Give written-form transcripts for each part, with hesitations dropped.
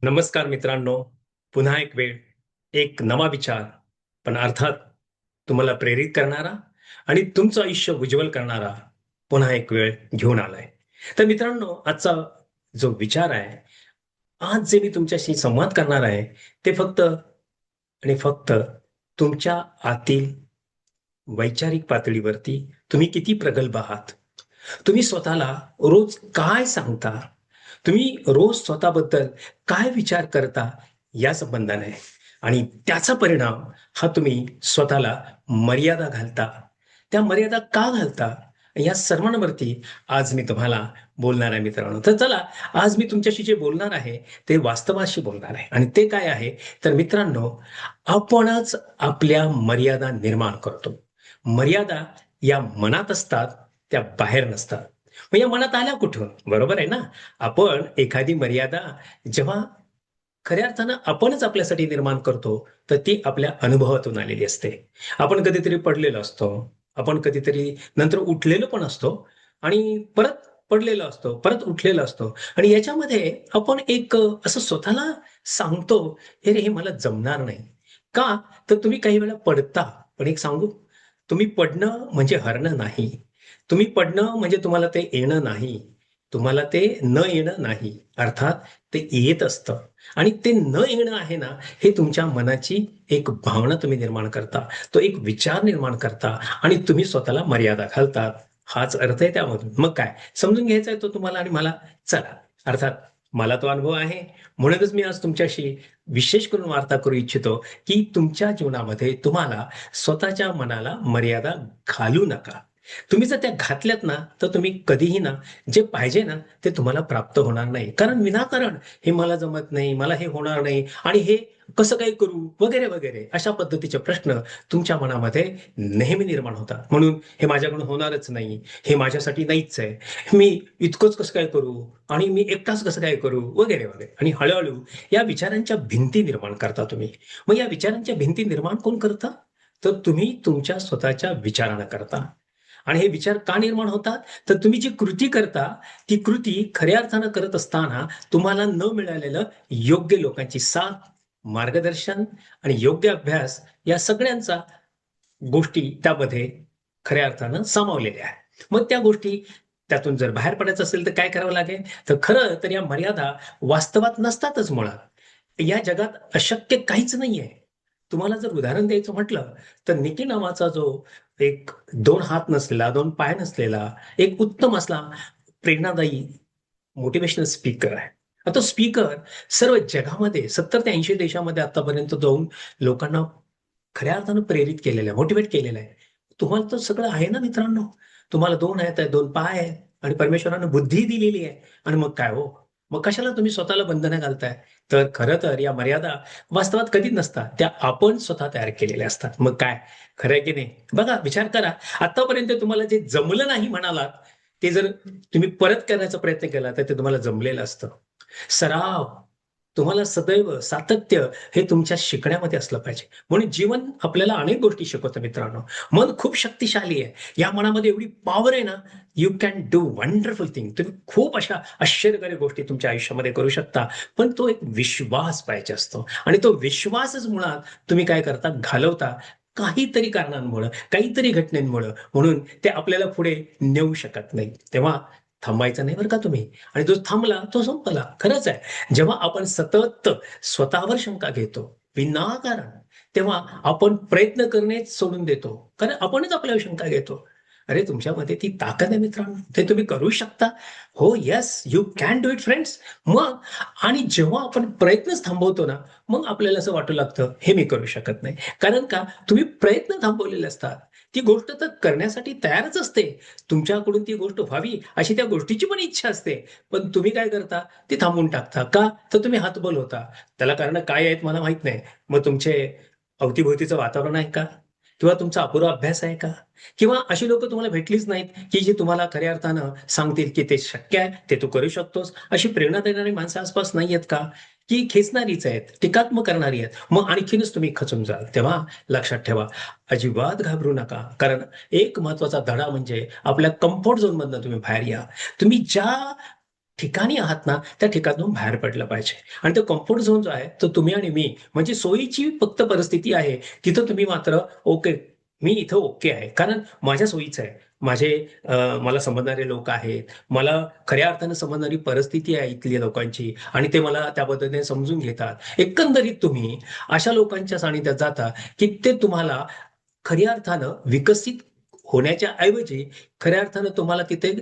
नमस्कार मित्रांनो. पुन्हा एक वेळ, एक नवा विचार, पण अर्थात तुम्हाला प्रेरित करणारा आणि तुमचं आयुष्य उज्ज्वल करणारा पुन्हा एक वेळ घेऊन आलाय. तर मित्रांनो, आजचा जो विचार आहे, आज जे मी तुमच्याशी संवाद करणार आहे, ते फक्त आणि फक्त तुमच्या आतील वैचारिक पातळीवरती तुम्ही किती प्रगल्भ आहात. तुम्ही स्वतःला रोज काय सांगता? तुम्ही रोज स्वतःबद्दल काय विचार करता या संबंधाने आहे. आणि त्याचा परिणाम हा तुम्ही स्वतःला मर्यादा घालता. त्या मर्यादा का घालता? या सर्वांवरती आज मी तुम्हाला बोलणार आहे मित्रांनो. तर चला, आज मी तुमच्याशी जे बोलणार आहे ते वास्तवाशी बोलणार आहे. आणि ते काय आहे? तर मित्रांनो, आपणच आपल्या मर्यादा निर्माण करतो. मर्यादा या मनात असतात, त्या बाहेर नसतात. मग या मनात आल्या कुठून? बरोबर आहे ना? आपण एखादी मर्यादा जेव्हा खऱ्या अर्थानं आपणच आपल्यासाठी निर्माण करतो, तर ती आपल्या अनुभवातून आलेली असते. आपण कधीतरी पडलेलो असतो. आपण कधीतरी नंतर उठलेलो पण असतो आणि परत पडलेलो असतो, परत उठलेलो असतो आणि याच्यामध्ये आपण एक असं स्वतःला सांगतो, "हे रे, हे मला जमणार नाही." का? तर तुम्ही काही वेळा पडता. पण एक सांगू? तुम्ही पडणं म्हणजे हरणं नाही. तुम्ही पडणं म्हणजे तुम्हाला ते येणं नाही. तुम्हाला ते न येणं नाही. अर्थात ते येत असतं आणि ते न येणं आहे ना, हे तुमच्या मनाची एक भावना तुम्ही निर्माण करता. तो एक विचार निर्माण करता आणि तुम्ही स्वतःला मर्यादा घालतात. हाच अर्थ आहे त्यामधून. मग काय? समजून घ्यायचा आहे तो तुम्हाला आणि मला. चला, अर्थात मला तो अनुभव आहे. म्हणूनच मी आज तुमच्याशी विशेष करून वार्ता करू इच्छितो, की तुमच्या जीवनामध्ये तुम्हाला स्वतःच्या मनाला मर्यादा घालू नका. तुम्ही जर त्या घातल्यात ना, तर तुम्ही कधीही ना, जे पाहिजे ना, ते तुम्हाला प्राप्त होणार नाही. कारण विनाकारण हे मला जमत नाही, मला हे होणार नाही आणि हे कसं काय करू? वगैरे, वगैरे अशा पद्धतीचे प्रश्न तुमच्या मनामध्ये नेहमी निर्माण होतात. म्हणून हे माझ्याकडून होणारच नाही, हे माझ्यासाठी नाहीच आहे, मी इतकंच कसं काय करू? आणि मी एकटाच कसं काय करू? वगैरे, वगैरे आणि हळू या विचारांच्या भिंती निर्माण करता तुम्ही. मग या विचारांच्या भिंती निर्माण कोण करतं? तर तुम्ही तुमच्या स्वतःच्या विचारानं करता. आणि हे विचार का निर्माण होतात? तर तुम्ही जी कृती करता, ती कृती खऱ्या अर्थानं करत असताना तुम्हाला न मिळालेलं योग्य लोकांची साथ, मार्गदर्शन आणि योग्य अभ्यास या सगळ्यांचा गोष्टी त्यामध्ये खऱ्या अर्थानं सामावलेल्या आहेत. मग त्या गोष्टी त्यातून जर बाहेर पडायचं असेल तर काय करावं लागेल? तर खरं तर या मर्यादा वास्तवात नसतातच मुळात. या जगात अशक्य काहीच नाहीये. तुम्हाला जर उदाहरण द्यायचं म्हटलं, तर निकी नावाचा जो एक 2 हात नसलेला, 2 पाय नसलेला, एक उत्तम असला प्रेरणादायी मोटिव्हेशनल स्पीकर आहे. आता तो स्पीकर सर्व जगामध्ये 70 ते 80 देशामध्ये आतापर्यंत जाऊन लोकांना खऱ्या अर्थानं प्रेरित केलेलं आहे, मोटिव्हेट केलेलं आहे. तुम्हाला तर सगळं आहे ना मित्रांनो. तुम्हाला 2 हात आहेत, 2 पाय आहेत आणि परमेश्वरानं बुद्धी दिलेली आहे. आणि मग काय हो? मग कशाला तुम्ही स्वतःला बंधनं घालताय? तर खरं तर या मर्यादा वास्तवात कधीच नसतात. त्या आपण स्वतः तयार केलेल्या असतात. मग काय? खरं आहे की नाही? बघा, विचार करा. आतापर्यंत तुम्हाला जे जमलं नाही म्हणालात, ते जर तुम्ही परत करण्याचा प्रयत्न केला, तर ते तुम्हाला जमलेलं असतं. सराव, तुम्हाला सदैव सातत्य हे तुमच्या शिकण्यामध्ये असलं पाहिजे. म्हणून जीवन आपल्याला अनेक गोष्टी शिकवतं मित्रांनो. मन खूप शक्तिशाली आहे. या मनामध्ये एवढी पॉवर आहे ना, you can do wonderful thing. तुम्ही खूप अशा आश्चर्यकारी गोष्टी तुमच्या आयुष्यामध्ये करू शकता. पण तो एक विश्वास पाहिजे असतो आणि तो विश्वासच मुळात तुम्ही काय करता? घालवता काहीतरी कारणांमुळं, काहीतरी घटनेंमुळं. म्हणून ते आपल्याला पुढे नेऊ शकत नाही. तेव्हा थांबायचं नाही बरं का तुम्ही. आणि जो थांबला तो संपला. खरंच आहे. जेव्हा आपण सतत स्वतःवर शंका घेतो, विनाकारण, तेव्हा आपण प्रयत्न करणेच सोडून देतो. कारण आपणच आपल्यावर शंका घेतो. अरे, तुमच्यामध्ये ती ताकद आहे मित्रांनो. ते तुम्ही करू शकता. हो, yes, you can do it friends. मग आणि जेव्हा आपण प्रयत्नच थांबवतो ना, मग आपल्याला असं वाटू लागतं, हे मी करू शकत नाही. कारण का? तुम्ही प्रयत्न थांबवलेले असतात. ती गोष्ट तर करण्यासाठी तयारच असते. तुमच्याकडून ती गोष्ट व्हावी अशी त्या गोष्टीची पण इच्छा असते. पण तुम्ही काय करता? ती थांबवून टाकता. का? तर तुम्ही हतबल होता. त्याला कारणं काय आहेत मला माहीत नाही. मग तुमचे अवतीभोवतीचं वातावरण आहे का? किंवा तुमचा अपुरा अभ्यास आहे का? किंवा अशी लोकं तुम्हाला भेटलीच नाहीत, की जी तुम्हाला खऱ्या अर्थानं सांगतील, की ते शक्य आहे, ते तू करू शकतोस. अशी प्रेरणा देणारी माणसं आसपास नाहीयेत का? की खेचणारीच आहेत, टीकात्मक करणारी आहेत. मग आणखीनच तुम्ही खचून जाल. तेव्हा लक्षात ठेवा, अजिबात घाबरू नका. कारण एक महत्त्वाचा धडा म्हणजे आपल्या कम्फर्ट झोनमधनं तुम्ही बाहेर या. तुम्ही ज्या ठिकाणी आहात ना, त्या ठिकाणातून बाहेर पडलं पाहिजे. आणि तो कम्फर्ट झोन जो आहे, तो तुम्ही आणि मी म्हणजे सोयीची फक्त परिस्थिती आहे. तिथं तुम्ही मात्र ओके, मी इथं ओके आहे. कारण माझ्या सोयीचं आहे. माझे मला समजणारे लोक आहेत. मला खऱ्या अर्थानं समजणारी परिस्थिती आहे इथल्या लोकांची आणि ते मला त्या पद्धतीने समजून घेतात. एकंदरीत तुम्ही अशा लोकांच्या सानिध्यात जाता, की ते तुम्हाला खऱ्या अर्थानं विकसित होण्याच्या ऐवजी खऱ्या अर्थानं तुम्हाला तिथे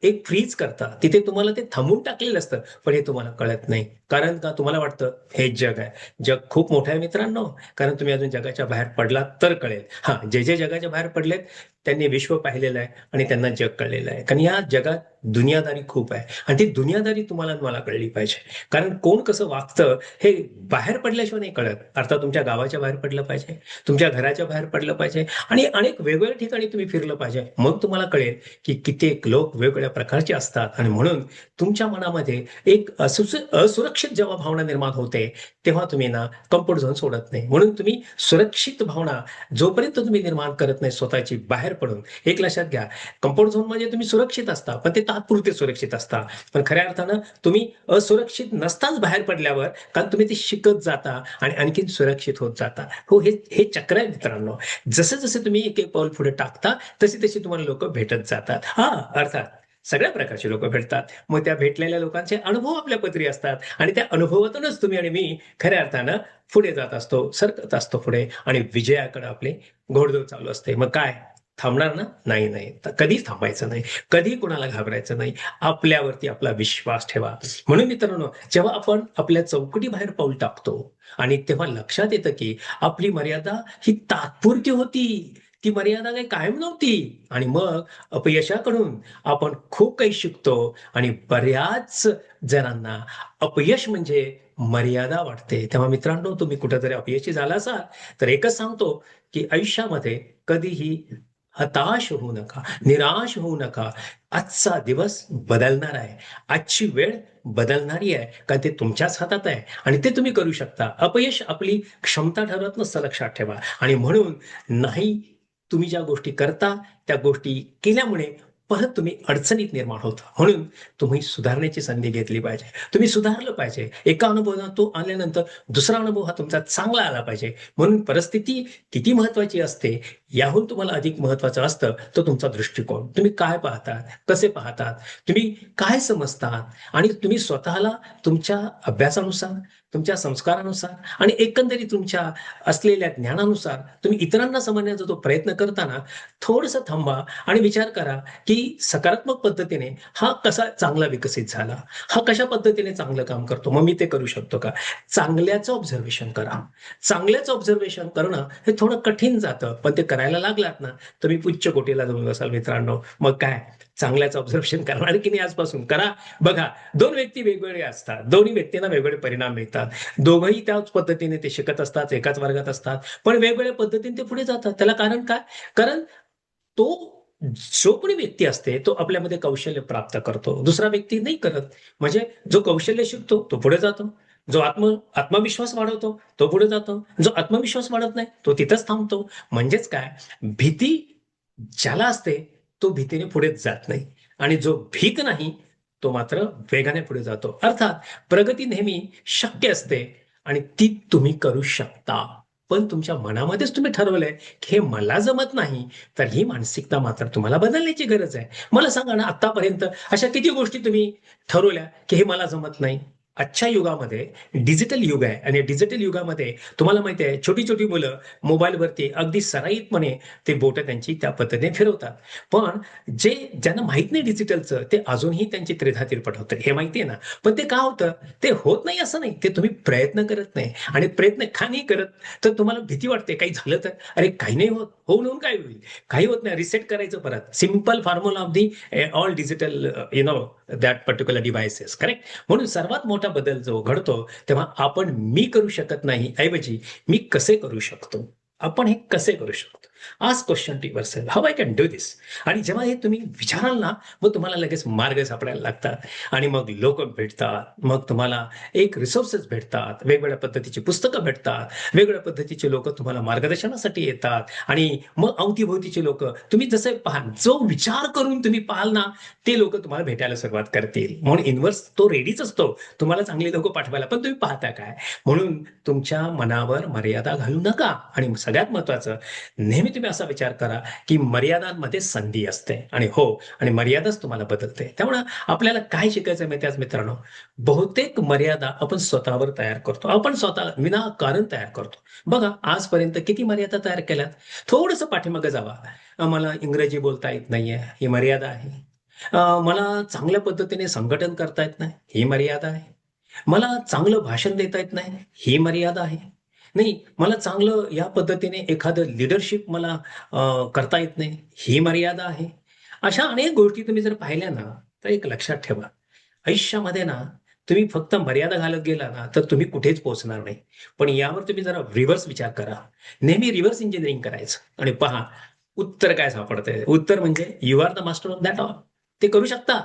एक फ्रीज करता. तिथे तुम्हाला ते थांबवून टाकलेलं असतं. पण हे तुम्हाला कळत नाही. कारण का तुम्हाला वाटतं हेच जग आहे. जग खूप मोठं आहे मित्रांनो. कारण तुम्ही अजून जगाच्या बाहेर पडलात तर कळेल. हां, जे जगाच्या बाहेर पडलेत त्यांनी विश्व पाहिलेलं आहे आणि त्यांना जग कळलेलं आहे. कारण या जगात दुनियादारी खूप आहे आणि ती दुनियादारी तुम्हाला आणि मला कळली पाहिजे. कारण कोण कसं वागतं हे बाहेर पडल्याशिवाय नाही कळत. अर्थात तुमच्या गावाच्या बाहेर पडलं पाहिजे, तुमच्या घराच्या बाहेर पडलं पाहिजे आणि अनेक वेगवेगळ्या ठिकाणी तुम्ही फिरलं पाहिजे. मग तुम्हाला कळेल की कित्येक लोक वेगवेगळ्या प्रकारचे असतात आणि म्हणून तुमच्या मनामध्ये एक असुरक्षित जेव्हा भावना निर्माण होते, तेव्हा तुम्ही ना कम्फर्ट झोन सोडत नाही. म्हणून तुम्ही सुरक्षित भावना जोपर्यंत तुम्ही निर्माण करत नाही स्वतःची बाहेर पडून, एक लक्षात घ्या, कम्फर्ट झोन म्हणजे तुम्ही सुरक्षित असता, पण ते तात्पुरते सुरक्षित असता. पण खऱ्या अर्थानं तुम्ही असुरक्षित नसताच बाहेर पडल्यावर कारण तुम्ही ते शिकत जाता आणि आणखीन सुरक्षित होत जाता. हो, हे हे चक्र आहे मित्रांनो. जसं-जसं तुम्ही एक-एक पाऊल पुढे टाकता, तशी-तशी तुम्हाला लोकं भेटत जातात. हां, अर्थात सगळ्या प्रकारची लोकं भेटतात. मग त्या भेटलेल्या लोकांचे अनुभव आपल्या पदरी असतात आणि त्या अनुभवातूनच तुम्ही आणि मी खऱ्या अर्थानं पुढे जात असतो, सरकत असतो पुढे आणि विजयाकडे आपली घोडदौड चालू असते. मग काय थांबणार ना? नाही, नाही. तर कधीच थांबायचं नाही. कधीही कोणाला घाबरायचं नाही. आपल्यावरती आपला विश्वास ठेवा. म्हणून मित्रांनो, जेव्हा आपण आपल्या चौकटीबाहेर पाऊल टाकतो आणि तेव्हा लक्षात येतं, की आपली मर्यादा ही तात्पुरती होती. ती मर्यादा काही कायम नव्हती आणि मग अपयशाकडून आपण खूप काही शिकतो आणि बऱ्याच जणांना अपयश म्हणजे मर्यादा वाटते. तेव्हा मित्रांनो, तुम्ही कुठेतरी अपयशी झाला असाल, तर एकच सांगतो, की आयुष्यामध्ये कधीही हताश होऊ नका, निराश होऊ नका. आजचा दिवस बदलणार आहे. आजची वेळ बदलणारी आहे. कारण ते तुमच्याच हातात आहे आणि ते तुम्ही करू शकता. अपयश आपली क्षमता ठरवत नसतं लक्षात ठेवा आणि म्हणून नाही तुम्ही ज्या गोष्टी करता, त्या गोष्टी केल्यामुळे परत तुम्ही अडचणीत निर्माण होता. म्हणून तुम्ही सुधारण्याची संधी घेतली पाहिजे. तुम्ही सुधारलं पाहिजे. एका अनुभवातून आल्यानंतर दुसरा अनुभव हा तुमचा चांगला आला पाहिजे. म्हणून परिस्थिती किती महत्वाची असते, याहून तुम्हाला अधिक महत्वाचं असतं, तो तुमचा दृष्टिकोन. तुम्ही काय पाहतात, कसे पाहतात, तुम्ही काय समजतात आणि तुम्ही स्वतःला तुमच्या अभ्यासानुसार, तुमच्या संस्कारानुसार आणि एकंदरीत तुमच्या असलेल्या ज्ञानानुसार तुम्ही इतरांना समजण्याचा जो प्रयत्न करताना थोडंसं थांबा आणि विचार करा, की सकारात्मक पद्धतीने हा कसा चांगला विकसित झाला, हा कशा पद्धतीने चांगलं काम करतो, मग मी ते करू शकतो का? चांगल्याचं ऑब्झर्वेशन करा. चांगल्याचं ऑब्झर्वेशन करणं हे थोडं कठीण जातं, पण ते करायला लागलात ना, तुम्ही उच्च कोटीला जाऊन बसाल मित्रांनो. मग काय चांगल्याचं ऑब्झर्वेशन करणार की नाही आजपासून करा. बघा, 2 व्यक्ती वेगवेगळे असतात. दोन्ही व्यक्तींना वेगवेगळे परिणाम मिळतात. दोघंही त्याच पद्धतीने ते शिकत असतात, एकाच वर्गात असतात, पण वेगवेगळ्या पद्धतीने ते पुढे जातात. त्याला कारण काय? कारण तो जो कोणी व्यक्ती असते, तो आपल्यामध्ये कौशल्य प्राप्त करतो. दुसरा व्यक्ती नाही करत. म्हणजे जो कौशल्य शिकतो, तो पुढे जातो. जो आत्मविश्वास वाढवतो, तो पुढे जातो. जो आत्मविश्वास वाढत नाही, तो तिथंच थांबतो. म्हणजेच काय, भीती ज्याला असते, तो भीतीने पुढेच जात नाही आणि जो भीत नाही, तो मात्र वेगाने पुढे जातो. अर्थात प्रगती नेहमी शक्य असते आणि ती तुम्ही करू शकता. पण तुमच्या मनामध्येच तुम्ही ठरवलंय, की हे मला जमत नाही, तर ही मानसिकता मात्र तुम्हाला बदलण्याची गरज आहे. मला सांगा ना, आत्तापर्यंत अशा किती गोष्टी तुम्ही ठरवल्या, की हे मला जमत नाही? आजच्या युगामध्ये डिजिटल युग आहे आणि डिजिटल युगामध्ये तुम्हाला माहिती आहे, छोटी-छोटी मुलं मोबाईलवरती अगदी सराईतपणे ते बोटं त्यांची त्या पद्धतीने फिरवतात. पण ज्यांना माहीत नाही डिजिटलचं, ते अजूनही त्यांची त्रेधा तिरपट होतं. हे माहिती आहे ना? पण ते का होतं? ते होत नाही असं नाही. ते तुम्ही प्रयत्न करत नाही आणि प्रयत्न का नाही करत, तर तुम्हाला भीती वाटते काही झालं तर? अरे काही नाही होत. होऊन काय होईल? काही होत नाही. रिसेट करायचं परत. Simple formula of the all digital that particular devices correct? म्हणून सर्वात मोठा बदल जो घडतो, तेव्हा आपण मी करू शकत नाही ऐवजी मी कसे करू शकतो? आपण हे कसे करू शकतो? Ask question to yourself, how I can do this? आणि जेव्हा हे तुम्ही विचाराल ना, मग तुम्हाला लगेच मार्ग सापडायला लागतात आणि मग लोक भेटतात. मग तुम्हाला एक रिसोर्सेस भेटतात, वेगवेगळ्या पद्धतीची पुस्तकं भेटतात, वेगवेगळ्या पद्धतीचे लोक तुम्हाला मार्गदर्शनासाठी येतात आणि मग अवतीभोवतीचे लोक तुम्ही जसे पाहाल, जो विचार करून तुम्ही पाहाल ना, ते लोक तुम्हाला भेटायला सुरुवात करतील. म्हणून इन्व्हर्स तो रेडीच असतो तुम्हाला चांगली लोक पाठवायला, पण तुम्ही पाहता काय? म्हणून तुमच्या मनावर मर्यादा घालू नका आणि सगळ्यात महत्वाचं, नेहमी तुम्ही असा विचार करा की मर्यादांमध्ये संधी असते आणि हो, आणि मर्यादाच तुम्हाला बदलते. त्यामुळे आपल्याला काय शिकायचं माहिती आज मित्रांनो, बहुतेक मर्यादा आपण स्वतःवर तयार करतो, आपण स्वतः विनाकारण तयार करतो. बघा आजपर्यंत किती मर्यादा तयार केल्यात. थोडंसं पाठीमागे जावा. मला इंग्रजी बोलता येत नाहीये, ही मर्यादा आहे. मला चांगल्या पद्धतीने संघटन करता येत नाही, ही मर्यादा आहे. मला चांगलं भाषण देता येत नाही, ही मर्यादा आहे. नाही, मला चांगलं या पद्धतीने एखादं लीडरशिप मला करता येत नाही, ही मर्यादा आहे. अशा अनेक गोष्टी तुम्ही जर पाहिल्या ना, तर एक लक्षात ठेवा, आयुष्यामध्ये ना तुम्ही फक्त मर्यादा घालत गेला ना, तर तुम्ही कुठेच पोहोचणार नाही. पण यावर तुम्ही जरा रिव्हर्स विचार करा. नेहमी रिव्हर्स इंजिनिअरिंग करायचं आणि पहा उत्तर काय सापडतंय. उत्तर म्हणजे you are the master of that all. ते करू शकता.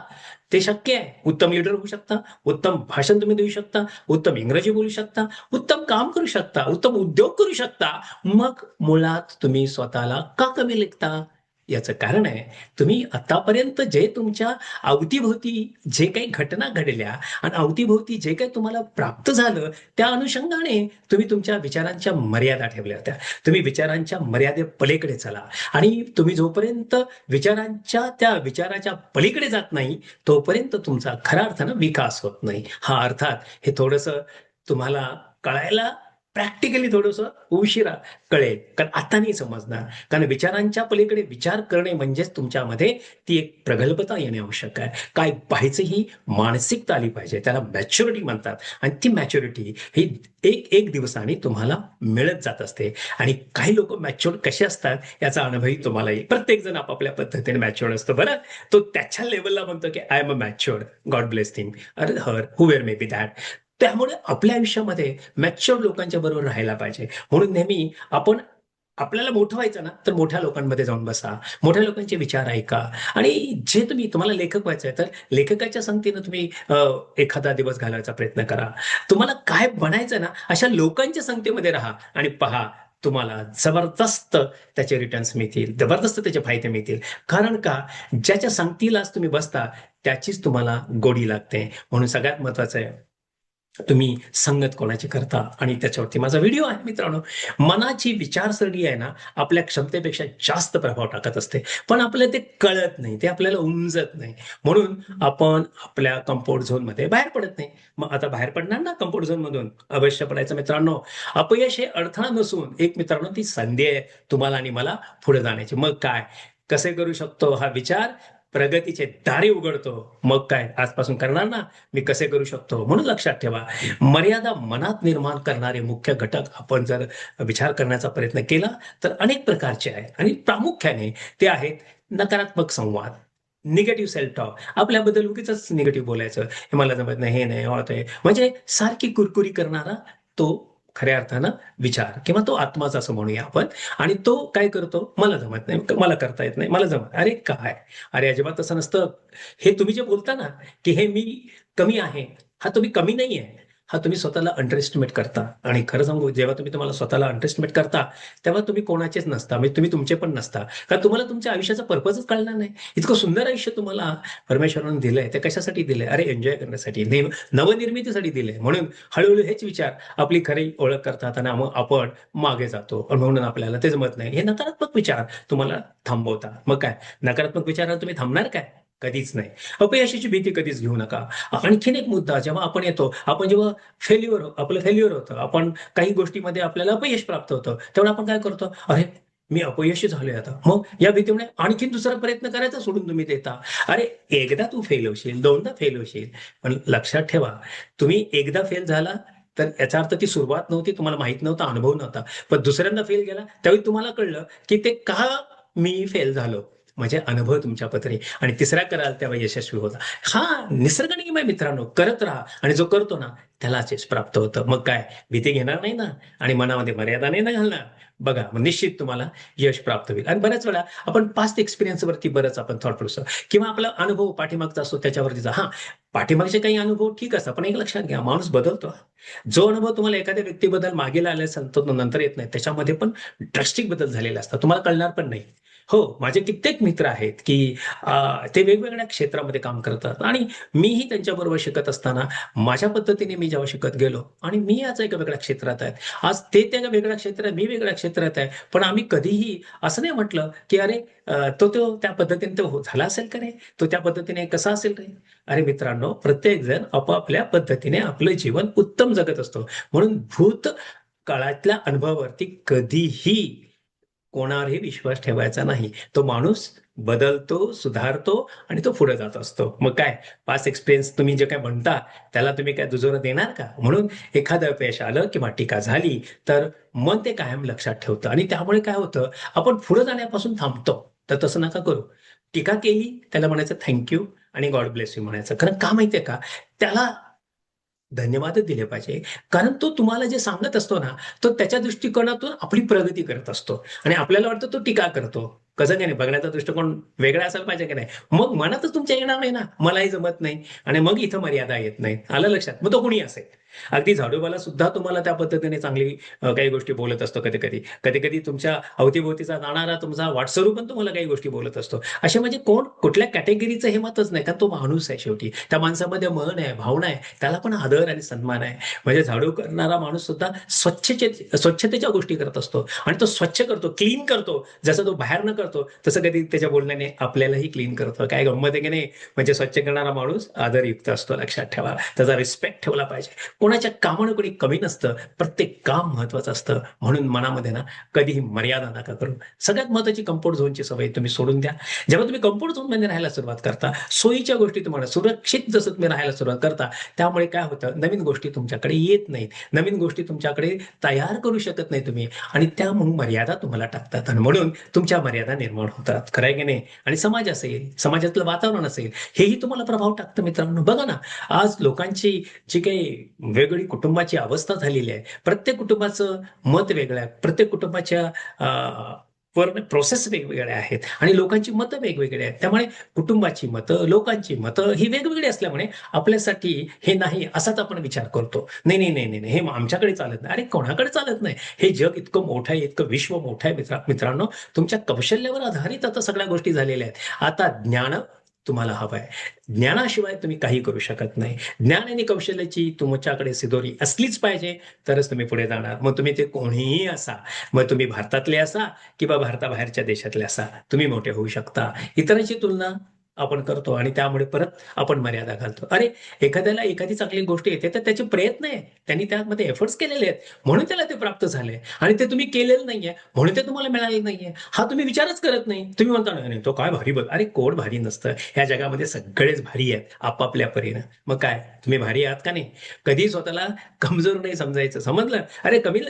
ते शक्य आहे. उत्तम लीडर होऊ शकता, उत्तम भाषण तुम्ही देऊ शकता, उत्तम इंग्रजी बोलू शकता, उत्तम काम करू शकता, उत्तम उद्योग करू शकता. मग मुळात तुम्ही स्वतःला का कमी लेखता? याचं कारण आहे, तुम्ही आतापर्यंत जे तुमच्या अवतीभोवती जे काही घटना घडल्या आणि अवतीभोवती जे काही तुम्हाला प्राप्त झालं, त्या अनुषंगाने तुम्ही तुमच्या विचारांच्या मर्यादा ठेवल्या होत्या. तुम्ही विचारांच्या मर्यादेपलीकडे चला आणि तुम्ही जोपर्यंत विचारांच्या त्या विचाराच्या पलीकडे जात नाही, तोपर्यंत तुमचा खऱ्या अर्थानं विकास होत नाही. हां, अर्थात हे थोडंसं तुम्हाला कळायला प्रॅक्टिकली थोडंसं उशिरा कळेल. कारण आता नाही समजणार. कारण विचारांच्या पलीकडे विचार करणे म्हणजेच तुमच्यामध्ये ती एक प्रगल्भता येणे आवश्यक आहे. काय पाहायचं ही मानसिकता आली पाहिजे. त्याला मॅच्युरिटी म्हणतात आणि ती मॅच्युरिटी ही एक दिवसाने तुम्हाला मिळत जात असते. आणि काही लोक मॅच्युअर कसे असतात याचा अनुभवही तुम्हाला येईल. प्रत्येक जण आपापल्या पद्धतीने मॅच्युअर असतो. बरं, तो त्याच्या लेवलला म्हणतो की I am a matured, God bless him or her whoever may be that. त्यामुळे आपल्या आयुष्यामध्ये मॅच्युअर्ड लोकांच्या बरोबर राहायला पाहिजे. म्हणून नेहमी आपण आपल्याला मोठं व्हायचं ना, तर मोठ्या लोकांमध्ये जाऊन बसा. मोठ्या लोकांचे विचार ऐका आणि जे तुम्हाला लेखक व्हायचं आहे, तर लेखकाच्या संगतीनं तुम्ही एखादा दिवस घालवायचा प्रयत्न करा. तुम्हाला काय बनायचं ना, अशा लोकांच्या संगतीमध्ये राहा आणि पहा तुम्हाला जबरदस्त त्याचे रिटर्न्स मिळतील, जबरदस्त त्याचे फायदे मिळतील. कारण का, ज्याच्या संगतीलाच तुम्ही बसता, त्याचीच तुम्हाला गोडी लागते. म्हणून सगळ्यात महत्वाचं आहे, तुम्ही संगत कोणाची करता आणि त्याच्यावरती माझा व्हिडिओ आहे मित्रांनो. मनाची विचारसरणी आहे ना, आपल्या क्षमतेपेक्षा जास्त प्रभाव टाकत असते. पण आपल्याला ते कळत नाही, ते आपल्याला उमजत नाही. म्हणून आपण आपल्या कम्फर्ट झोनमध्ये बाहेर पडत नाही. मग आता बाहेर पडणार ना कम्फर्ट झोनमधून? अवश्य पडायचं मित्रांनो. अपयश हे अडथळा नसून एक मित्रांनो ती संधी आहे तुम्हाला आणि मला पुढे जाण्याची. मग काय? कसे करू शकतो हा विचार प्रगतीचे दारे उघडतो. मग काय आजपासून करणार ना, मी कसे करू शकतो? म्हणून लक्षात ठेवा, मर्यादा मनात निर्माण करणारे मुख्य घटक आपण जर विचार करण्याचा प्रयत्न केला, तर अनेक प्रकारचे आहेत आणि प्रामुख्याने ते आहेत नकारात्मक संवाद, निगेटिव्ह सेल्फ टॉक. आपल्याबद्दल उगीचच निगेटिव्ह बोलायचं. हे मला जमत नाही, हे नाही, होत आहे. म्हणजे सारखी कुरकुरी करणारा तो खऱ्या अर्थानं विचार किंवा तो आत्माच असं म्हणूया आपण. आणि तो काय करतो, मला जमत नाही, मला करता येत नाही, मला जमत. अरे काय, अरे अजिबात तसं नसतं. हे तुम्ही जे बोलता ना, की हे मी कमी आहे, हा तुम्ही कमी नाहीये. हा तुम्ही स्वतःला अंडर एस्टिमेट करता. आणि खरं सांगू, जेव्हा तुम्ही तुम्हाला स्वतःला अंडर एस्टिमेट करता, तेव्हा तुम्ही कोणाचेच नसता. म्हणजे तुम्ही तुमचे पण नसता. कारण तुम्हाला तुमच्या आयुष्याचा पर्पजच कळणार नाही. इतकं सुंदर आयुष्य तुम्हाला परमेश्वराने दिलंय, ते कशासाठी दिलंय? अरे एन्जॉय करण्यासाठी, नवनिर्मितीसाठी दिलंय. म्हणून हळूहळू हेच विचार आपली खरी ओळख करतात आणि मग आपण मागे जातो. आणि म्हणून आपल्याला ते जमत नाही. हे नकारात्मक विचार तुम्हाला थांबवतात. मग काय, नकारात्मक विचाराला तुम्ही थांबणार काय? कधीच नाही. अपयशाची भीती कधीच घेऊ नका. आणखीन एक मुद्दा, जेव्हा आपण येतो, आपण जेव्हा आपलं फेल्युअर होतं, आपण काही गोष्टीमध्ये आपल्याला अपयश प्राप्त होतं, तेव्हा आपण काय करतो? अरे मी अपयशी झालोय आता. मग या भीतीमुळे आणखीन दुसरा प्रयत्न करायचा सोडून तुम्ही देता. अरे एकदा तू फेल होशील, दोनदा फेल होशील, पण लक्षात ठेवा, तुम्ही एकदा फेल झाला तर याचा अर्थ ती सुरुवात नव्हती, तुम्हाला माहित नव्हता, अनुभव नव्हता. पण दुसऱ्यांदा फेल गेला त्यावेळी तुम्हाला कळलं की ते का मी फेल झालो. म्हणजे अनुभव तुमच्या पदरी, आणि तिसरा कराल तेव्हा यशस्वी होता. हा निसर्ग नियम आहे मित्रांनो, करत राहा आणि जो करतो ना त्यालाच यश प्राप्त होतं. मग काय, भीती घेणार नाही ना, आणि मनामध्ये मर्यादा नाही ना घालणार. बघा, मग निश्चित तुम्हाला यश प्राप्त होईल. आणि बऱ्याच वेळा आपण पास्ट एक्सपिरियन्स वरती बरंच आपण थॉट प्रोसेस किंवा आपला अनुभव पाठीमागचा असतो त्याच्यावरती जा. हा, पाठीमागचे काही अनुभव ठीक असतात, पण एक लक्षात घ्या, माणूस बदलतो. जो अनुभव तुम्हाला एखाद्या व्यक्तीबद्दल मागेला आले असेल तो नंतर येत नाही, त्याच्यामध्ये पण ड्रास्टिक बदल झालेले असतात, तुम्हाला कळणार पण नाही. हो, माझे कित्येक मित्र आहेत की ते वेगवेगळ्या क्षेत्रामध्ये काम करतात, आणि मीही त्यांच्याबरोबर शिकत असताना माझ्या पद्धतीने मी जेव्हा शिकत गेलो, आणि मी आज एका वेगळ्या क्षेत्रात आहे, आज ते त्या वेगळ्या क्षेत्रात, मी वेगळ्या क्षेत्रात आहे, पण आम्ही कधीही असं नाही म्हटलं की अरे तो तो त्या पद्धतीने तो झाला असेल का रे, तो त्या पद्धतीने कसा असेल रे. अरे मित्रांनो, प्रत्येक जण आपापल्या पद्धतीने आपलं जीवन उत्तम जगत असतो. म्हणून भूत काळातल्या अनुभवावरती कधीही कोणावरही विश्वास ठेवायचा नाही. तो माणूस बदलतो, सुधारतो, आणि तो पुढे जात असतो. मग काय, पास्ट एक्सपिरियन्स तुम्ही जे काय म्हणता त्याला तुम्ही काय दुजोरा देणार का? म्हणून एखादं अपयश आलं किंवा टीका झाली तर मन ते कायम लक्षात ठेवतं, आणि त्यामुळे काय होतं, आपण पुढे जाण्यापासून थांबतो. तर तसं नका करू. टीका केली त्याला म्हणायचं थँक आणि गॉड ब्लेस यू म्हणायचं. कारण का माहितीये का, त्याला धन्यवादच दिले पाहिजे. कारण तो तुम्हाला जे सांगत असतो ना, तो त्याच्या दृष्टिकोनातून आपली प्रगती करत असतो, आणि आपल्याला वाटतं तो टीका करतो. कसं काय नाही, बघण्याचा दृष्टिकोन वेगळा असायला पाहिजे की नाही. मग मनातच तुमच्या येणार नाही ना, मलाही जमत नाही, आणि मग इथं मर्यादा येत नाही. आलं लक्षात? मग तो कुणी असेल. अगदी झाडूवाला सुद्धा तुम्हाला त्या पद्धतीने चांगली काही गोष्टी बोलत असतो कधी-कधी. कधी-कधी तुमच्या अवतीभोवतीचा जाणारा तुमचा वाटसरू पण तुम्हाला काही गोष्टी बोलत असतो. असे म्हणजे कोण कुठल्या कॅटेगरीचं हे मतच नाही, कारण तो माणूस आहे शेवटी. त्या माणसामध्ये मन आहे, भावना आहे, त्याला पण आदर आणि सन्मान आहे. म्हणजे झाडू करणारा माणूस सुद्धा स्वच्छतेच्या गोष्टी करत असतो, आणि तो स्वच्छ करतो, क्लीन करतो. जसं तो बाहेर न करतो तसं कधी त्याच्या बोलण्याने आपल्यालाही क्लीन करतो. काय गंमत आहे की नाही. म्हणजे स्वच्छ करणारा माणूस आदरयुक्त असतो, लक्षात ठेवा. त्याचा रिस्पेक्ट ठेवला पाहिजे. कोणाच्या कामानं कोणी कमी नसतं, प्रत्येक काम महत्वाचं असतं. म्हणून मनामध्ये ना कधीही मर्यादा नका करू. सगळ्यात महत्वाची कम्फर्ट झोनची सवय तुम्ही सोडून द्या. जेव्हा तुम्ही कम्फर्ट झोनमध्ये राहायला सुरुवात करता, सोयीच्या गोष्टी तुम्हाला सुरक्षित जसं तुम्ही राहायला सुरुवात करता, त्यामुळे काय होतं, नवीन गोष्टी तुमच्याकडे येत नाहीत, नवीन गोष्टी तुमच्याकडे तयार करू शकत नाही तुम्ही, आणि त्या मग मर्यादा तुम्हाला टाकतात, आणि म्हणून तुमच्या मर्यादा निर्माण होतात. खरं आहे की नाही. आणि समाज असेल, समाजातलं वातावरण असेल, हेही तुम्हाला प्रभाव टाकतं मित्रांनो. बघा ना, आज लोकांची जी काही वेगवेगळी कुटुंबाची अवस्था झालेली आहे, प्रत्येक कुटुंबाचं मत वेगळं आहे, प्रत्येक कुटुंबाच्या प्रोसेस वेगवेगळ्या आहेत, आणि लोकांची मतं वेगवेगळी आहेत. त्यामुळे कुटुंबाची मतं, लोकांची मतं ही वेगवेगळी असल्यामुळे आपल्यासाठी हे नाही असाच आपण विचार करतो. नाही नाही नाही नाही नाही, हे आमच्याकडे चालत नाही. अरे कोणाकडे चालत नाही, हे जग इतकं मोठं आहे, इतकं विश्व मोठं आहे मित्रांनो. तुमच्या कौशल्यावर आधारित आता सगळ्या गोष्टी झालेल्या आहेत. आता ज्ञान तुम्हाला हवं आहे. ज्ञानाशिवाय तुम्ही काही करू शकत नाही. ज्ञान आणि कौशल्याची तुमच्याकडे सिदोरी असलीच पाहिजे, तरच तुम्ही पुढे जाणार. मग तुम्ही ते कोणीही असा, मग तुम्ही भारतातले असा किंवा भारताबाहेरच्या देशातले असा, तुम्ही मोठे होऊ शकता. इतरांची तुलना आपण करतो, आणि त्यामुळे परत आपण मर्यादा घालतो. अरे, एखाद्याला एखादी चांगली गोष्ट येते तर त्याचे प्रयत्न आहे, त्यांनी त्यामध्ये एफर्ट्स केलेले आहेत, म्हणून त्याला ते प्राप्त झालंय, आणि ते तुम्ही केलेलं नाहीये म्हणून ते तुम्हाला मिळालेलं नाहीये. हा तुम्ही विचारच करत नाही. तुम्ही म्हणता नाही तो काय भारी बघ. अरे कोण भारी नसतं, ह्या जगामध्ये सगळेच भारी आहेत आपापल्या परीनं. मग काय, तुम्ही भारी आहात का नाही. कधी स्वतःला कमजोर नाही समजायचं, समजलं. अरे कमी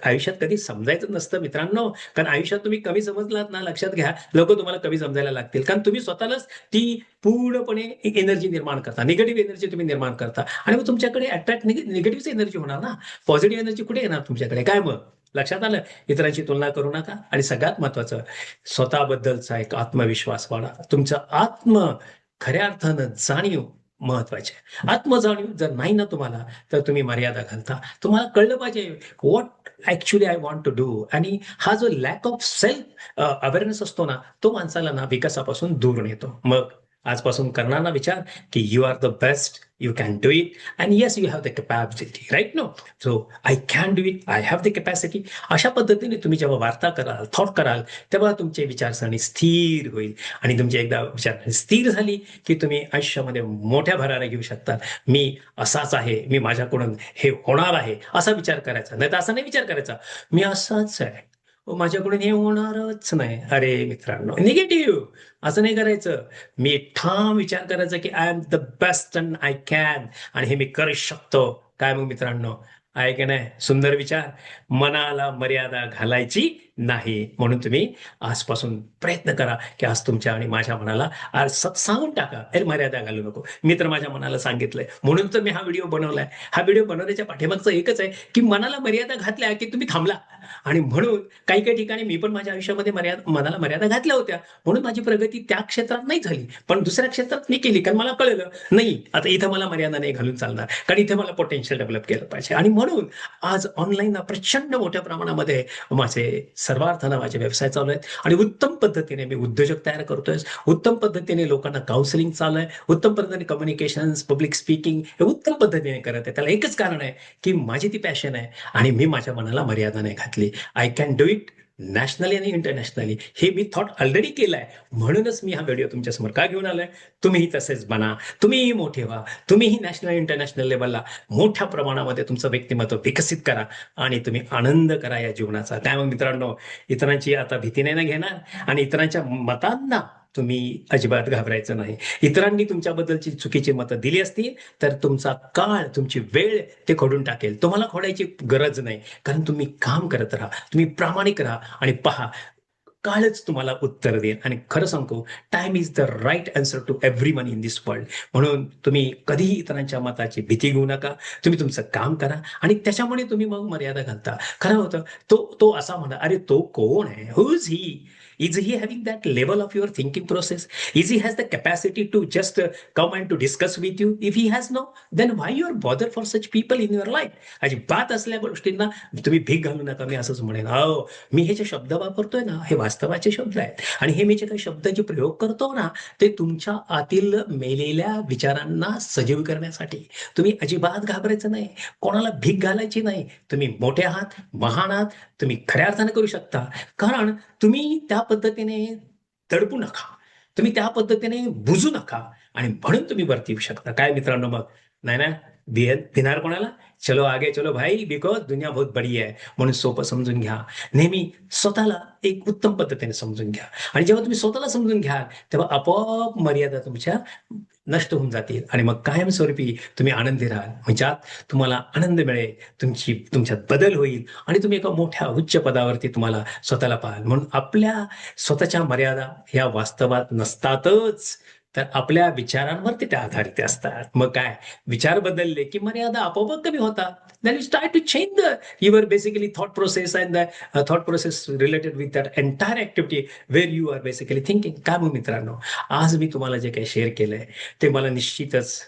आयुष्यात कधी समजायचं नसतं मित्रांनो. कारण आयुष्यात तुम्ही कमी समजलात ना, लक्षात घ्या, लोक तुम्हाला कमी समजायला लागतील, कारण तुम्ही स्वतःलाच ती पूर्णपणे एनर्जी निर्माण करता, निगेटिव्ह एनर्जी तुम्ही निर्माण करता, आणि मग तुमच्याकडे अट्रॅक्ट निगेटिव्ह एनर्जी होणार ना. पॉझिटिव्ह एनर्जी कुठे येणार तुमच्याकडे. काय मग लक्षात आलं. इतरांची तुलना करू नका, आणि सगळ्यात महत्वाचं, स्वतःबद्दलचा एक आत्मविश्वास वाढा. तुमचं खऱ्या अर्थानं जाणीव महत्वाची आहे. आत्मजाणीव जर नाही ना तुम्हाला, तर तुम्ही मर्यादा घालता. तुम्हाला कळलं पाहिजे what actually I want to do, आणि हा जो लॅक ऑफ सेल्फ अवेअरनेस असतो ना, तो माणसाला ना विकासापासून दूर नेतो. मग आजपासून करणार ना विचार की you are the best, you can do it, and yes you have the capacity, right no. So I can do it, I have the capacity. अशा पद्धतीने तुम्ही जेव्हा वार्ता कराल, थॉट कराल, तेव्हा तुमची विचारसरणी स्थिर होईल, आणि तुमची एकदा विचारसरणी स्थिर झाली की तुम्ही आयुष्यामध्ये मोठ्या भराऱ्या घेऊ शकता. मी असाच आहे, मी माझ्याकडून हे होणार आहे, असा विचार करायचा. नाही तर असा नाही विचार करायचा, मी असाच आहे, माझ्याकडून हे होणारच नाही. अरे मित्रांनो, निगेटिव्ह असं नाही करायचं. मी ठाम विचार करायचा की I am the best and I can, आणि हे मी करू शकतो. काय मग मित्रांनो, आहे की नाही सुंदर विचार. मनाला मर्यादा घालायची नाही. म्हणून तुम्ही आजपासून प्रयत्न करा, की आज तुमच्या आणि माझ्या मनाला आज सांगून टाका, "अरे मर्यादा घालू नको." मी तर माझ्या मनाला सांगितलंय. म्हणून तर मी हा व्हिडिओ बनवलाय. हा व्हिडिओ बनवण्याच्या पाठीमागचं एकच आहे, की मनाला मर्यादा घातल्या, की तुम्ही थांबला. आणि म्हणून काही-काही ठिकाणी मी पण माझ्या आयुष्यामध्ये मनाला मर्यादा घातल्या होत्या. म्हणून माझी प्रगती त्या क्षेत्रात नाही झाली. पण दुसऱ्या क्षेत्रात मी केली. कारण मला कळलं, नाही आता इथं मला मर्यादा नाही घालून चालणार. कारण इथे मला पोटेन्शियल डेव्हलप केलं पाहिजे. आणि म्हणून आज ऑनलाईन प्रचंड मोठ्या प्रमाणामध्ये माझे सर्वार्थानं माझे व्यवसाय चालू आहेत आणि उत्तम पद्धतीने मी उद्योजक तयार करतोय. उत्तम पद्धतीने लोकांना काउन्सिलिंग चालू आहे. उत्तम पद्धतीने कम्युनिकेशन्स, पब्लिक स्पीकिंग हे उत्तम पद्धतीने करत आहे. त्याला एकच कारण आहे, की माझी ती पॅशन आहे आणि मी माझ्या मनाला मर्यादा नाही घातली. I can do it nationally आणि इंटरनॅशनली. हे मी थॉट ऑलरेडी केलाय. म्हणूनच मी हा व्हिडिओ तुमच्यासमोर का घेऊन आलोय? तुम्हीही तसेच बना. तुम्हीही मोठे व्हा. तुम्हीही नॅशनल इंटरनॅशनल लेव्हलला मोठ्या प्रमाणामध्ये तुमचं व्यक्तिमत्व विकसित करा आणि तुम्ही आनंद करा या जीवनाचा. त्यामुळे मित्रांनो, इतरांची आता भीती नाही ना घेणार आणि इतरांच्या मतांना तुम्ही अजिबात घाबरायचं नाही. इतरांनी तुमच्याबद्दलची चुकीची मतं दिली असतील, तर तुमचा काळ, तुमची वेळ ते खोडून टाकेल. तुम्हाला खोडायची गरज नाही. कारण तुम्ही काम करत राहा. तुम्ही प्रामाणिक राहा आणि पहा काळच तुम्हाला उत्तर देईल. आणि खरं सांगतो, time is the right answer to everyone in this world. म्हणून तुम्ही कधीही इतरांच्या मताची भीती घेऊ नका. तुम्ही तुमचं काम करा आणि त्याच्यामुळे तुम्ही मग मर्यादा घालता. खरं होतं तो तो असा म्हणा, "अरे तो कोण आहे? Who is he? Is he having that level of your thinking process? Is he has the capacity to just come and to discuss with you? If he has no, then why you are bother for such people in your life?" अजिबात असल्या गोष्टींना तुम्ही भीक घालू नका. मी असंच म्हणेन, "अहो, मी हे जे शब्द वापरतोय ना, हे वास्तवाचे शब्द आहेत आणि हे मी जे काही शब्दाचे प्रयोग करतो ना, ते तुमच्या आतील मेलेल्या विचारांना सजीव करण्यासाठी. तुम्ही अजिबात घाबरायचं नाही. कोणाला भीक घालायची नाही. तुम्ही मोठे आहात, महान आहात. तुम्ही खऱ्या अर्थाने करू शकता. कारण तुम्ही त्या पद्धतीने दडपू नका. तुम्ही त्या पद्धतीने बुजू नका आणि म्हणून तुम्ही वरती येऊ शकता. काय मित्रांनो मग? नाही ना? भिणार कोणाला? चलो आगे चलो भाई, बिकॉज दुनिया बहुत बडी आहे. म्हणून सोपं समजून घ्या. नेहमी स्वतःला एक उत्तम पद्धतीने समजून घ्या आणि जेव्हा तुम्ही स्वतःला समजून घ्याल, तेव्हा आपोआप मर्यादा तुमच्या नष्ट होऊन जातील आणि मग कायमस्वरूपी तुम्ही आनंदी राहाल. म्हणजे तुम्हाला आनंद मिळेल, तुमच्यात बदल होईल आणि तुम्ही एका मोठ्या उच्च पदावरती तुम्हाला स्वतःला पाहाल. म्हणून आपल्या स्वतःच्या मर्यादा ह्या वास्तवात नसतातच, तर आपल्या विचारांवरती त्या आधारित असतात. मग काय विचार बदलले की मर्यादा आपोआप कमी होतात. Then you start to change your basically thought process and the thought process related with that entire activity where you are basically thinking. काय मग मित्रांनो, आज मी तुम्हाला जे काही शेअर केलंय ते मला निश्चितच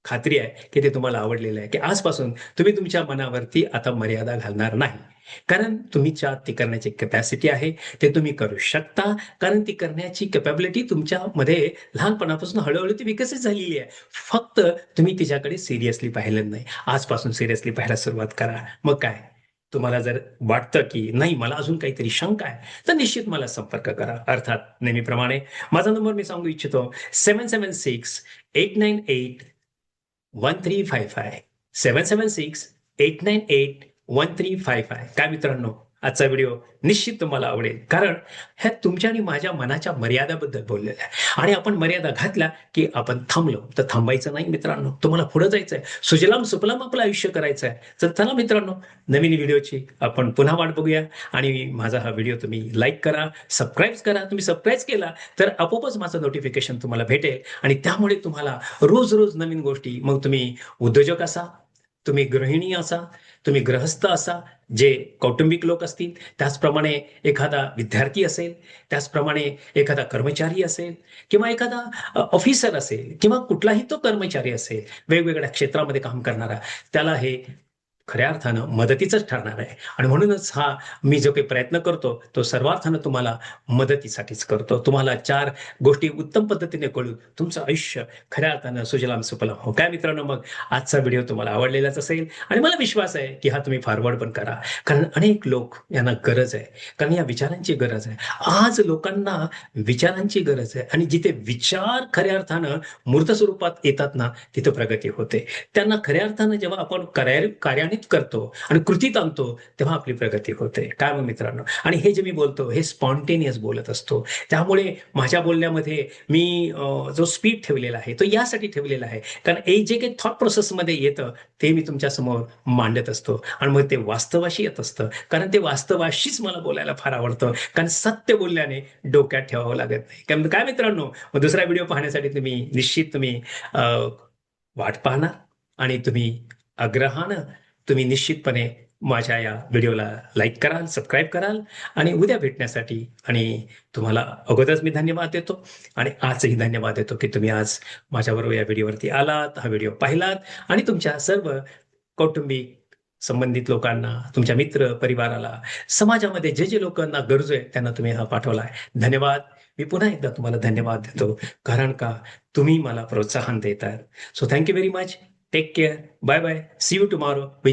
खात्री आहे की ते तुम्हाला आवडलेलं आहे, की आजपासून तुम्ही तुमच्या मनावरती आता मर्यादा घालणार नाही. कारण तुमच्यात ती करण्याची कॅपॅसिटी आहे. ते तुम्ही करू शकता. कारण ती करण्याची कॅपॅबिलिटी तुमच्यामध्ये लहानपणापासून हळू ती विकसित झालेली आहे. फक्त तुम्ही तिच्याकडे सिरियसली पाहिलं नाही. आजपासून सिरियसली पाहायला सुरुवात करा. मग काय? तुम्हाला जर वाटतं की नाही मला अजून काहीतरी शंका आहे, तर निश्चित मला संपर्क करा. अर्थात नेहमीप्रमाणे माझा नंबर मी सांगू इच्छितो 776-898-1355 776-898-1355. काय मित्रांनो, आजचा व्हिडिओ निश्चित तुम्हाला आवडेल. कारण ह्या तुमच्या आणि माझ्या मनाच्या मर्यादाबद्दल बोललेलं आहे आणि आपण मर्यादा घातल्या, की आपण थांबलो. तर थांबायचं नाही मित्रांनो. तुम्हाला पुढे जायचंय. सुजलाम सुफलाम आपलं आयुष्य करायचं आहे. तर चला मित्रांनो, नवीन व्हिडिओची आपण पुन्हा वाट बघूया आणि माझा हा व्हिडिओ तुम्ही लाईक करा, सबस्क्राईब करा. तुम्ही सबस्क्राईब केला तर आपोआपच माझं नोटिफिकेशन तुम्हाला भेटेल आणि त्यामुळे तुम्हाला रोज-रोज नवीन गोष्टी मग तुम्ही उद्योजक असा, तुम्ही गृहिणी असा, तुम्ही गृहस्थ असा, जे कौटुंबिक लोक असतील, त्याचप्रमाणे एखादा विद्यार्थी असेल, त्याचप्रमाणे एखादा कर्मचारी असेल किंवा एखादा ऑफिसर असेल किंवा कुठलाही तो कर्मचारी असेल, वेगवेगळ्या क्षेत्रामध्ये काम करणारा, त्याला हे खऱ्या अर्थानं मदतीचंच ठरणार आहे आणि म्हणूनच हा मी जो काही प्रयत्न करतो, तो सर्वार्थानं तुम्हाला मदतीसाठीच करतो. तुम्हाला 4 गोष्टी उत्तम पद्धतीने कळून तुमचं आयुष्य खऱ्या अर्थानं सुजलाम सुफलाम हो. काय मित्रांनो, मग आजचा व्हिडिओ तुम्हाला आवडलेलाच असेल आणि मला विश्वास आहे, की हा तुम्ही फॉरवर्ड पण करा. कारण अनेक लोक यांना गरज आहे. कारण या विचारांची गरज आहे. आज लोकांना विचारांची गरज आहे आणि जिथे विचार खऱ्या अर्थानं मूर्त स्वरूपात येतात ना, तिथं प्रगती होते. त्यांना खऱ्या अर्थानं जेव्हा आपण कार्यान्वित कार्यान्वित करतो आणि कृतीत आणतो, तेव्हा आपली प्रगती होते. काय मग मित्रांनो? आणि हे जे मी बोलतो हे स्पॉन्टेनियस बोलत असतो. त्यामुळे माझ्या बोलण्यामध्ये मी जो स्पीड ठेवलेला आहे, तो यासाठी ठेवलेला आहे, कारण हे जे काही थॉट प्रोसेसमध्ये येतं, ते मी तुमच्यासमोर मांडत असतो आणि मग ते वास्तवाशी येत असतं. कारण ते वास्तवाशीच मला बोलायला फार आवडतं. कारण सत्य बोलल्याने डोक्यात ठेवावं लागत नाही. कारण काय मित्रांनो, मग दुसरा व्हिडिओ पाहण्यासाठी तुम्ही अ, वाट पाहणार आणि तुम्ही निश्चितपणे माझ्या या व्हिडिओला लाईक कराल, सबस्क्राईब कराल आणि उद्या भेटण्यासाठी आणि तुम्हाला अगोदरच मी धन्यवाद देतो आणि आजही धन्यवाद देतो, की तुम्ही आज माझ्याबरोबर या व्हिडिओवरती आलात, हा व्हिडिओ पाहिलात आणि तुमच्या सर्व कौटुंबिक संबंधित लोकांना, तुमच्या मित्र, परिवाराला, समाजामध्ये जे लोकांना गरजू आहे त्यांना तुम्ही हा पाठवलाय. धन्यवाद. मी पुन्हा एकदा तुम्हाला धन्यवाद देतो. कारण का तुम्ही मला प्रोत्साहन देताय. So thank you very much. Take care. Bye bye. See you tomorrow.